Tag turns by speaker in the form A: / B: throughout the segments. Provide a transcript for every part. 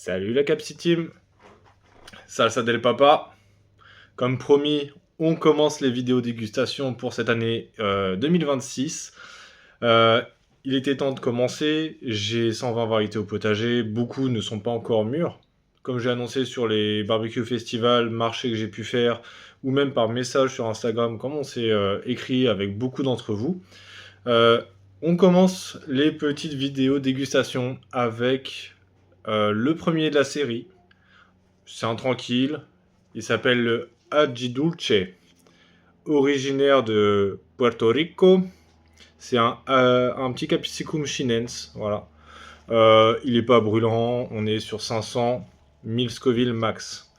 A: Salut la Capsi Team, Salsa del Papa. Comme promis, on commence les vidéos dégustation pour cette année 2026. Euh, il était temps de commencer, j'ai 120 variétés au potager, beaucoup ne sont pas encore mûres. Comme j'ai annoncé sur les barbecue festivals, marchés que j'ai pu faire, ou même par message sur Instagram, comme on s'est écrit avec beaucoup d'entre vous. Euh, on commence les petites vidéos dégustation avec le premier de la série. C'est un tranquille. Il s'appelle le Agidulce, originaire de Puerto Rico. C'est un petit Capsicum chinense. Voilà. Il n'est pas brûlant. On est sur 500 1000 Scoville max.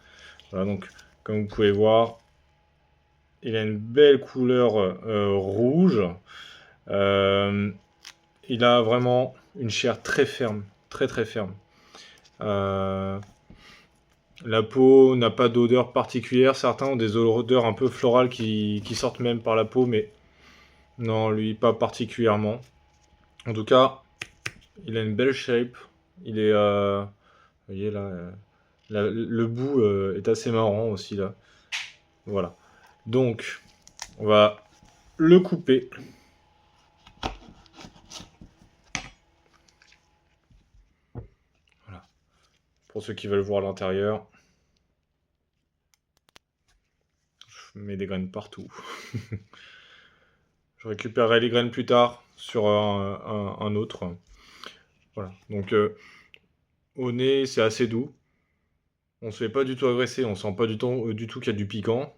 A: Voilà, donc, comme vous pouvez voir, il a une belle couleur rouge. Il a vraiment une chair très ferme. Très très ferme. La peau n'a pas d'odeur particulière. Certains ont des odeurs un peu florales qui sortent même par la peau, mais non, lui, pas particulièrement. En tout cas, il a une belle shape. Il est... vous voyez là, le bout est assez marrant aussi là. Voilà. Donc, on va le couper. Voilà. Pour ceux qui veulent voir l'intérieur. Je mets des graines partout. Je récupérerai les graines plus tard sur un autre. Voilà. Donc, au nez, c'est assez doux. On se fait pas du tout agresser, on sent pas du tout qu'il y a du piquant.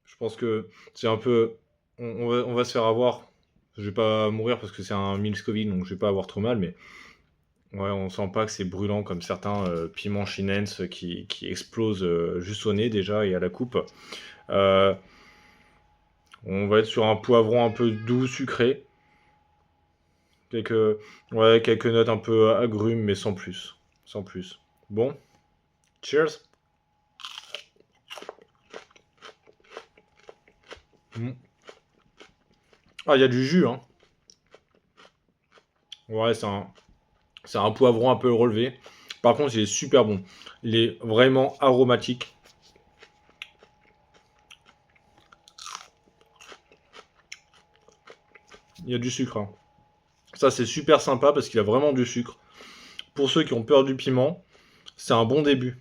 A: Je pense que c'est un peu... On va se faire avoir. Je vais pas mourir parce que c'est un 1000 Scoville, donc je vais pas avoir trop mal, mais... Ouais, on sent pas que c'est brûlant comme certains piments chinense qui explosent juste au nez déjà et à la coupe. On va être sur un poivron un peu doux, sucré. Quelques notes un peu agrumes, mais sans plus. Sans plus. Bon, cheers. Ah, il y a du jus, hein. Ouais, c'est un poivron un peu relevé. Par contre, il est super bon. Il est vraiment aromatique. Il y a du sucre, hein. Ça, c'est super sympa parce qu'il a vraiment du sucre. Pour ceux qui ont peur du piment, c'est un bon début.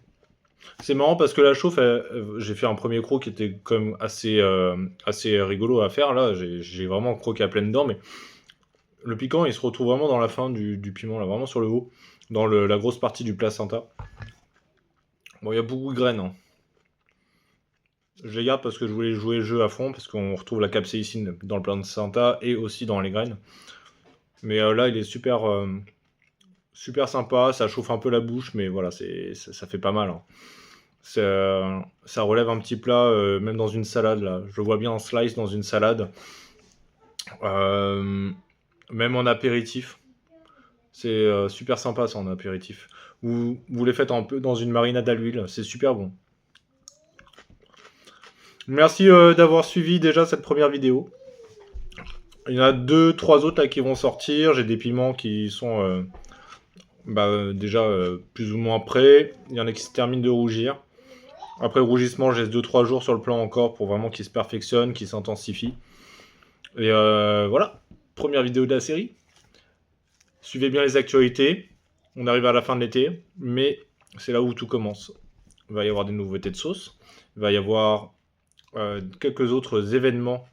A: C'est marrant parce que la chauffe, j'ai fait un premier croc qui était quand même assez rigolo à faire. Là, j'ai vraiment croqué à pleines dents, mais le piquant, il se retrouve vraiment dans la fin du piment, là, vraiment sur le haut, dans la grosse partie du placenta. Bon, il y a beaucoup de graines, hein. Je les garde parce que je voulais jouer le jeu à fond, parce qu'on retrouve la capsaïcine dans le placenta et aussi dans les graines. Mais là, il est super sympa, ça chauffe un peu la bouche, mais voilà, ça fait pas mal, hein. Ça relève un petit plat, même dans une salade, là. Je le vois bien en slice dans une salade. Même en apéritif. C'est super sympa ça en apéritif. Vous les faites un peu dans une marinade à l'huile, c'est super bon. Merci d'avoir suivi déjà cette première vidéo. Il y en a 2-3 autres là qui vont sortir. J'ai des piments qui sont déjà plus ou moins prêts. Il y en a qui se terminent de rougir. Après le rougissement, je laisse 2-3 jours sur le plan encore pour vraiment qu'il se perfectionne, qu'il s'intensifie. Et voilà, première vidéo de la série. Suivez bien les actualités. On arrive à la fin de l'été, mais c'est là où tout commence. Il va y avoir des nouveautés de sauce. Il va y avoir quelques autres événements,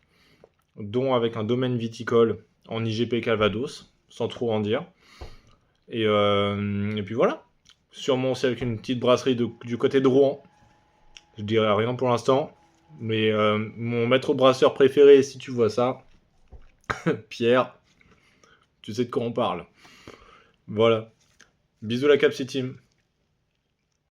A: dont avec un domaine viticole en IGP Calvados, sans trop en dire. Et puis voilà. Sûrement aussi avec une petite brasserie du côté de Rouen. Je dirais rien pour l'instant. Mais mon maître brasseur préféré, si tu vois ça, Pierre, tu sais de quoi on parle. Voilà. Bisous la Capsi Team.